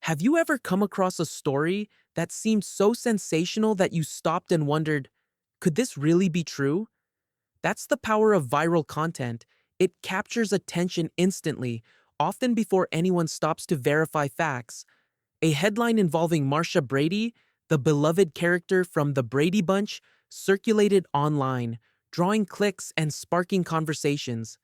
Have you ever come across a story that seemed so sensational that you stopped and wondered, could this really be true? That's the power of viral content. It captures attention instantly, often before anyone stops to verify facts. A headline involving Marcia Brady, the beloved character from the Brady Bunch, circulated online, drawing clicks and sparking conversations.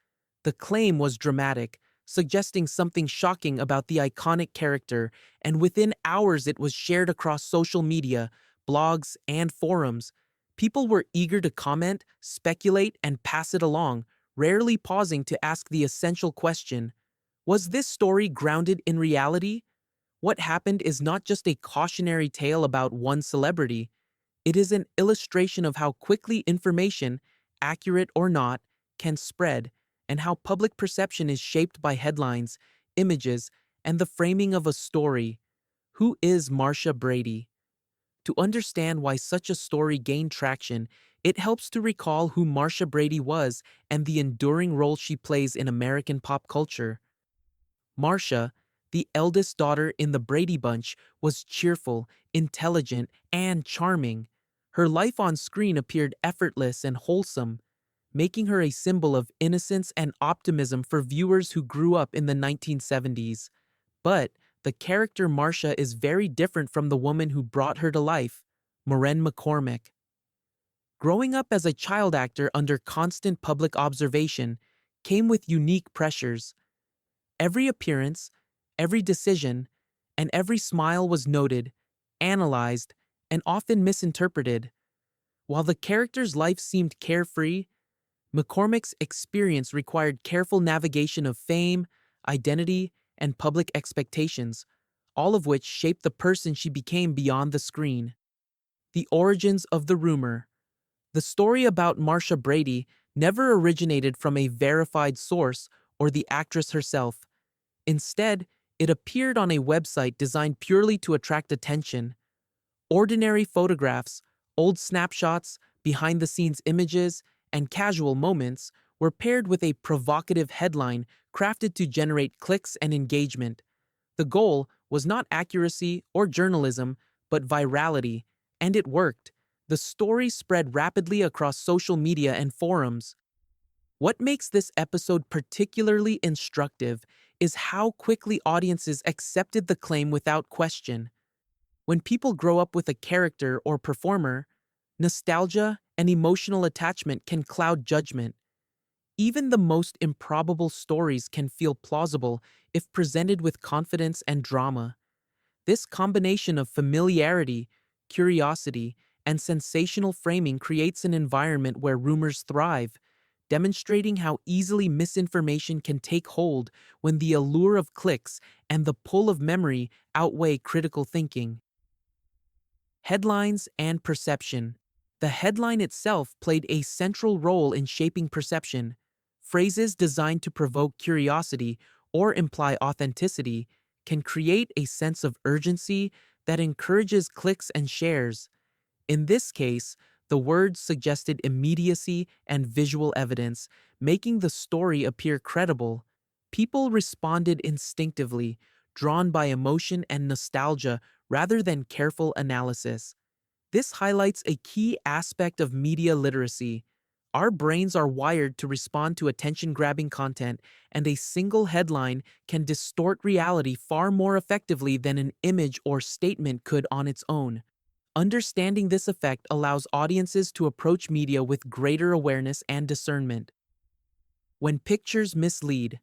The claim was dramatic, suggesting something shocking about the iconic character, and within hours it was shared across social media, blogs, and forums. People were eager to comment, speculate, and pass it along, rarely pausing to ask the essential question: was this story grounded in reality? What happened is not just a cautionary tale about one celebrity, it is an illustration of how quickly information, accurate or not, can spread, and how public perception is shaped by headlines, images, and the framing of a story. Who is Marcia Brady? To understand why such a story gained traction, it helps to recall who Marcia Brady was and the enduring role she plays in American pop culture. Marcia, the eldest daughter in the Brady Bunch, was cheerful, intelligent, and charming. Her life on screen appeared effortless and wholesome, making her a symbol of innocence and optimism for viewers who grew up in the 1970s. But the character Marcia is very different from the woman who brought her to life, Maureen McCormick. Growing up as a child actor under constant public observation came with unique pressures. Every appearance, every decision, and every smile was noted, analyzed, and often misinterpreted. While the character's life seemed carefree, McCormick's experience required careful navigation of fame, identity, and public expectations, all of which shaped the person she became beyond the screen. The origins of the rumor. The story about Marcia Brady never originated from a verified source or the actress herself. Instead, it appeared on a website designed purely to attract attention. Ordinary photographs, old snapshots, behind the scenes images, and casual moments were paired with a provocative headline crafted to generate clicks and engagement. The goal was not accuracy or journalism, but virality, and it worked. The story spread rapidly across social media and forums. What makes this episode particularly instructive is how quickly audiences accepted the claim without question. When people grow up with a character or performer, nostalgia and emotional attachment can cloud judgment. Even the most improbable stories can feel plausible if presented with confidence and drama. This combination of familiarity, curiosity, and sensational framing creates an environment where rumors thrive, demonstrating how easily misinformation can take hold when the allure of clicks and the pull of memory outweigh critical thinking. Headlines and perception. The headline itself played a central role in shaping perception. Phrases designed to provoke curiosity or imply authenticity can create a sense of urgency that encourages clicks and shares. In this case, the words suggested immediacy and visual evidence, making the story appear credible. People responded instinctively, drawn by emotion and nostalgia rather than careful analysis. This highlights a key aspect of media literacy. Our brains are wired to respond to attention-grabbing content, and a single headline can distort reality far more effectively than an image or statement could on its own. Understanding this effect allows audiences to approach media with greater awareness and discernment. When pictures mislead.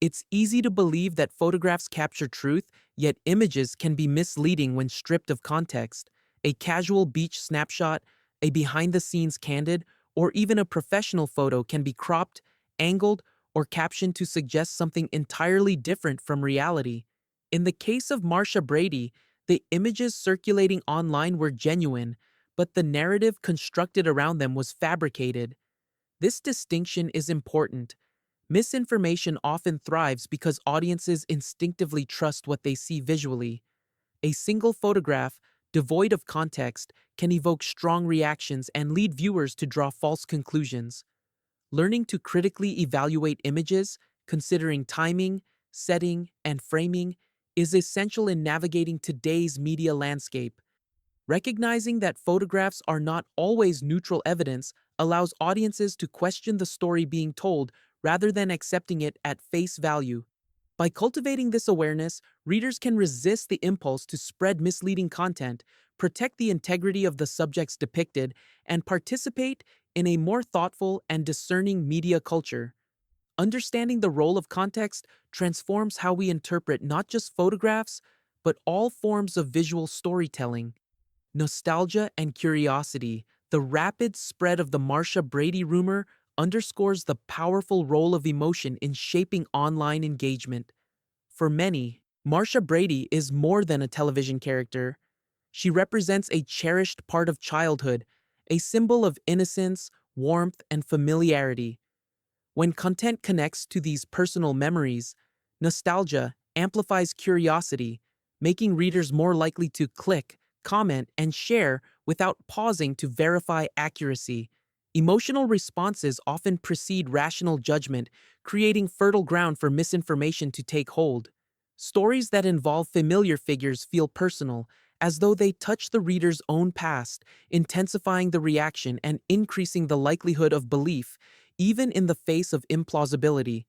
It's easy to believe that photographs capture truth, yet images can be misleading when stripped of context. A casual beach snapshot, a behind-the-scenes candid, or even a professional photo can be cropped, angled, or captioned to suggest something entirely different from reality. In the case of Marcia Brady, the images circulating online were genuine, but the narrative constructed around them was fabricated. This distinction is important. Misinformation often thrives because audiences instinctively trust what they see visually. A single photograph, devoid of context, can evoke strong reactions and lead viewers to draw false conclusions. Learning to critically evaluate images, considering timing, setting, and framing, is essential in navigating today's media landscape. Recognizing that photographs are not always neutral evidence allows audiences to question the story being told rather than accepting it at face value. By cultivating this awareness, readers can resist the impulse to spread misleading content, protect the integrity of the subjects depicted, and participate in a more thoughtful and discerning media culture. Understanding the role of context transforms how we interpret not just photographs, but all forms of visual storytelling. Nostalgia and curiosity. The rapid spread of the Marcia Brady rumor underscores the powerful role of emotion in shaping online engagement. For many, Marcia Brady is more than a television character. She represents a cherished part of childhood, a symbol of innocence, warmth, and familiarity. When content connects to these personal memories, nostalgia amplifies curiosity, making readers more likely to click, comment, and share without pausing to verify accuracy. Emotional responses often precede rational judgment, creating fertile ground for misinformation to take hold. Stories that involve familiar figures feel personal, as though they touch the reader's own past, intensifying the reaction and increasing the likelihood of belief even in the face of implausibility.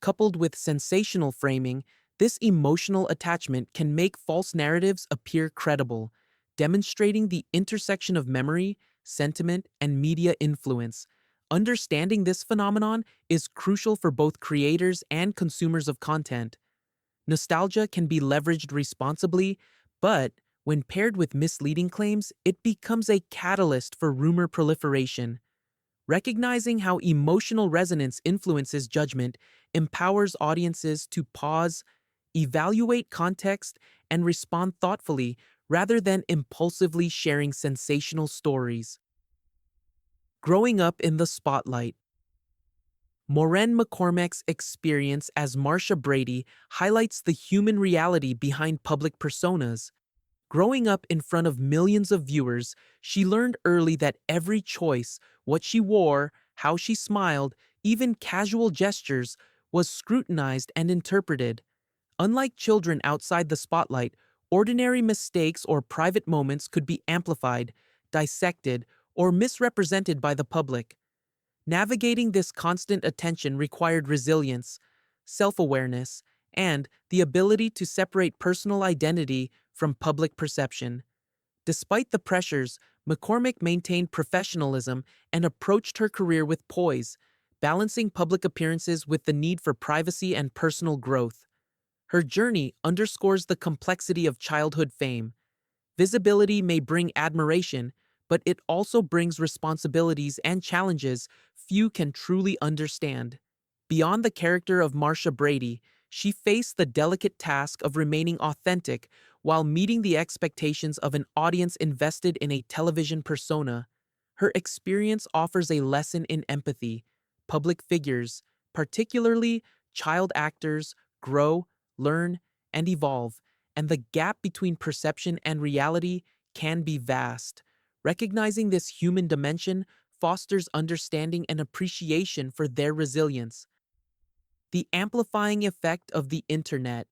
Coupled with sensational framing, this emotional attachment can make false narratives appear credible, demonstrating the intersection of memory, sentiment, and media influence. Understanding this phenomenon is crucial for both creators and consumers of content. Nostalgia can be leveraged responsibly, but when paired with misleading claims, it becomes a catalyst for rumor proliferation. Recognizing how emotional resonance influences judgment empowers audiences to pause, evaluate context, and respond thoughtfully rather than impulsively sharing sensational stories. Growing up in the spotlight. Maureen McCormack's experience as Marcia Brady highlights the human reality behind public personas. Growing up in front of millions of viewers, she learned early that every choice, what she wore, how she smiled, even casual gestures, was scrutinized and interpreted. Unlike children outside the spotlight, ordinary mistakes or private moments could be amplified, dissected, or misrepresented by the public. Navigating this constant attention required resilience, self-awareness, and the ability to separate personal identity from public perception. Despite the pressures, McCormick maintained professionalism and approached her career with poise, balancing public appearances with the need for privacy and personal growth. Her journey underscores the complexity of childhood fame. Visibility may bring admiration, but it also brings responsibilities and challenges few can truly understand. Beyond the character of Marcia Brady, she faced the delicate task of remaining authentic while meeting the expectations of an audience invested in a television persona. Her experience offers a lesson in empathy. Public figures, particularly child actors, grow, learn, and evolve, and the gap between perception and reality can be vast. Recognizing this human dimension fosters understanding and appreciation for their resilience. The amplifying effect of the internet.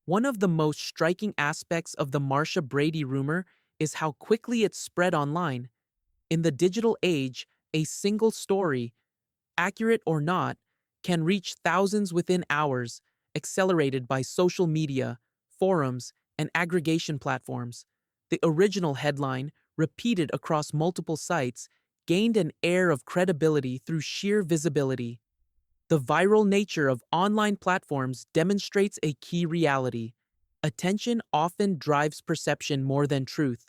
One of the most striking aspects of the Marcia Brady rumor is how quickly it spread online. In the digital age, a single story, accurate or not, can reach thousands within hours, accelerated by social media, forums, and aggregation platforms. The original headline, repeated across multiple sites, gained an air of credibility through sheer visibility. The viral nature of online platforms demonstrates a key reality. Attention often drives perception more than truth.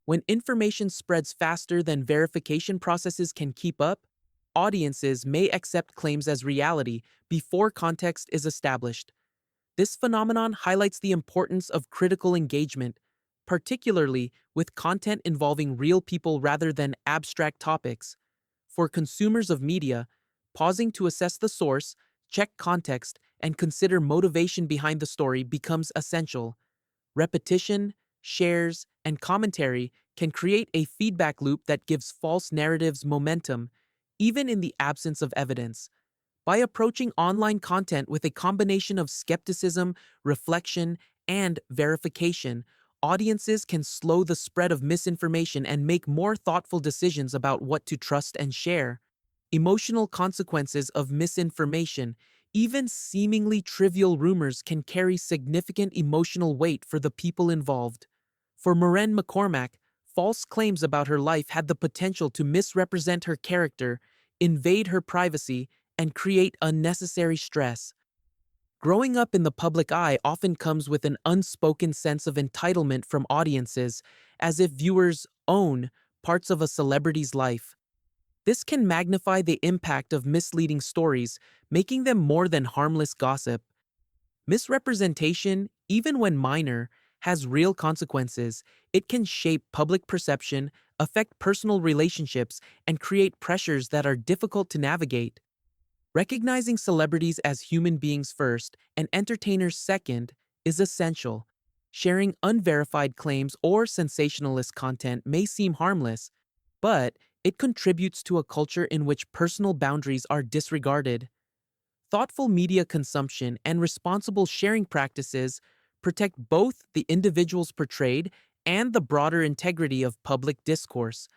When information spreads faster than verification processes can keep up, audiences may accept claims as reality before context is established. This phenomenon highlights the importance of critical engagement, particularly with content involving real people rather than abstract topics. For consumers of media, pausing to assess the source, check context, and consider motivation behind the story becomes essential. Repetition, shares, and commentary can create a feedback loop that gives false narratives momentum, even in the absence of evidence. By approaching online content with a combination of skepticism, reflection, and verification, audiences can slow the spread of misinformation and make more thoughtful decisions about what to trust and share. Emotional consequences of misinformation, even seemingly trivial rumors, can carry significant emotional weight for the people involved. For Maren McCormack, false claims about her life had the potential to misrepresent her character, invade her privacy, and create unnecessary stress. Growing up in the public eye often comes with an unspoken sense of entitlement from audiences, as if viewers own parts of a celebrity's life. This can magnify the impact of misleading stories, making them more than harmless gossip. Misrepresentation, even when minor, has real consequences. It can shape public perception, affect personal relationships, and create pressures that are difficult to navigate. Recognizing celebrities as human beings first and entertainers second is essential. Sharing unverified claims or sensationalist content may seem harmless, but it contributes to a culture in which personal boundaries are disregarded. Thoughtful media consumption and responsible sharing practices protect both the individuals portrayed and the broader integrity of public discourse.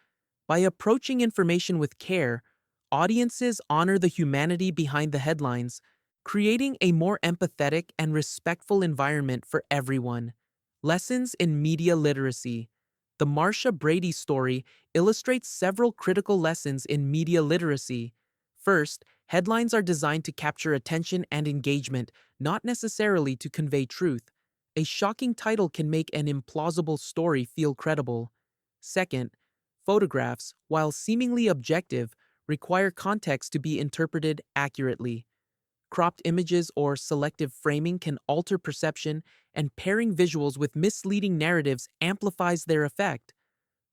By approaching information with care, audiences honor the humanity behind the headlines, creating a more empathetic and respectful environment for everyone. Lessons in media literacy. The Marcia Brady story illustrates several critical lessons in media literacy. First, headlines are designed to capture attention and engagement, not necessarily to convey truth. A shocking title can make an implausible story feel credible. Second, photographs, while seemingly objective, require context to be interpreted accurately. Cropped images or selective framing can alter perception, and pairing visuals with misleading narratives amplifies their effect.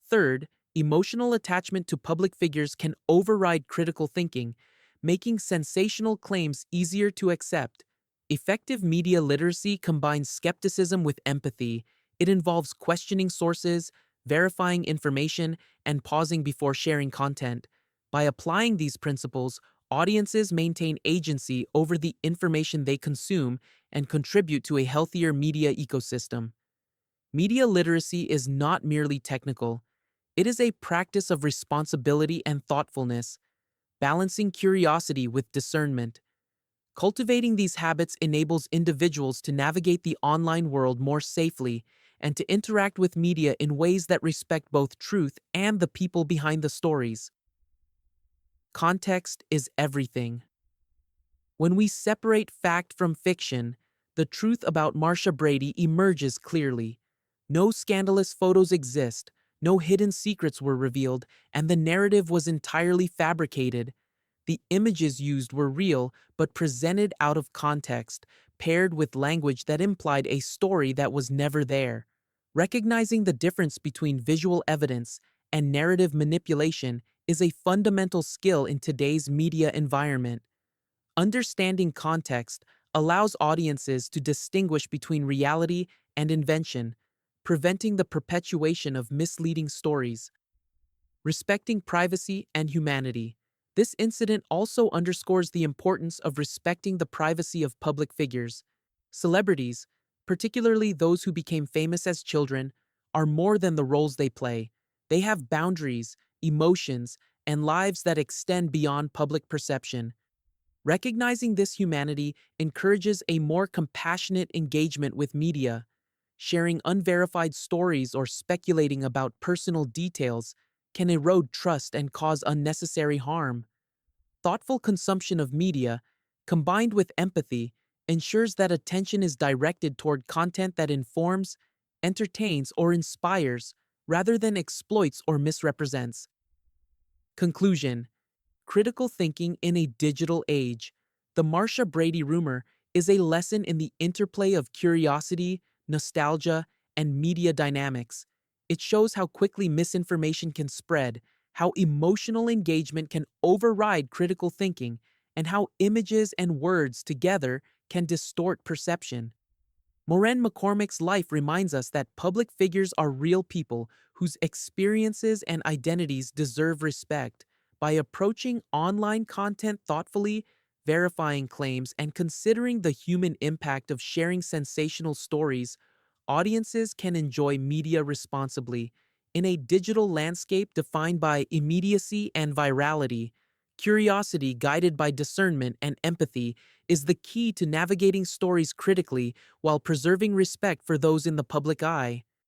Third, emotional attachment to public figures can override critical thinking, making sensational claims easier to accept. Effective media literacy combines skepticism with empathy. It involves questioning sources, verifying information, and pausing before sharing content. By applying these principles, audiences maintain agency over the information they consume and contribute to a healthier media ecosystem. Media literacy is not merely technical, it is a practice of responsibility and thoughtfulness, balancing curiosity with discernment. Cultivating these habits enables individuals to navigate the online world more safely and to interact with media in ways that respect both truth and the people behind the stories. Context is everything. When we separate fact from fiction, the truth about Marcia Brady emerges clearly. No scandalous photos exist, no hidden secrets were revealed, and the narrative was entirely fabricated. The images used were real, but presented out of context, paired with language that implied a story that was never there. Recognizing the difference between visual evidence and narrative manipulation is a fundamental skill in today's media environment. Understanding context allows audiences to distinguish between reality and invention, preventing the perpetuation of misleading stories. Respecting privacy and humanity. This incident also underscores the importance of respecting the privacy of public figures. Celebrities, particularly those who became famous as children, are more than the roles they play. They have boundaries, emotions, and lives that extend beyond public perception. Recognizing this humanity encourages a more compassionate engagement with media. Sharing unverified stories or speculating about personal details can erode trust and cause unnecessary harm. Thoughtful consumption of media, combined with empathy, ensures that attention is directed toward content that informs, entertains, or inspires, rather than exploits or misrepresents. Conclusion. Critical thinking in a digital age. The Marcia Brady rumor is a lesson in the interplay of curiosity, nostalgia, and media dynamics. It shows how quickly misinformation can spread, how emotional engagement can override critical thinking, and how images and words together can distort perception. Maureen McCormick's life reminds us that public figures are real people whose experiences and identities deserve respect. By approaching online content thoughtfully, verifying claims, and considering the human impact of sharing sensational stories, audiences can enjoy media responsibly. In a digital landscape defined by immediacy and virality, curiosity guided by discernment and empathy is the key to navigating stories critically while preserving respect for those in the public eye.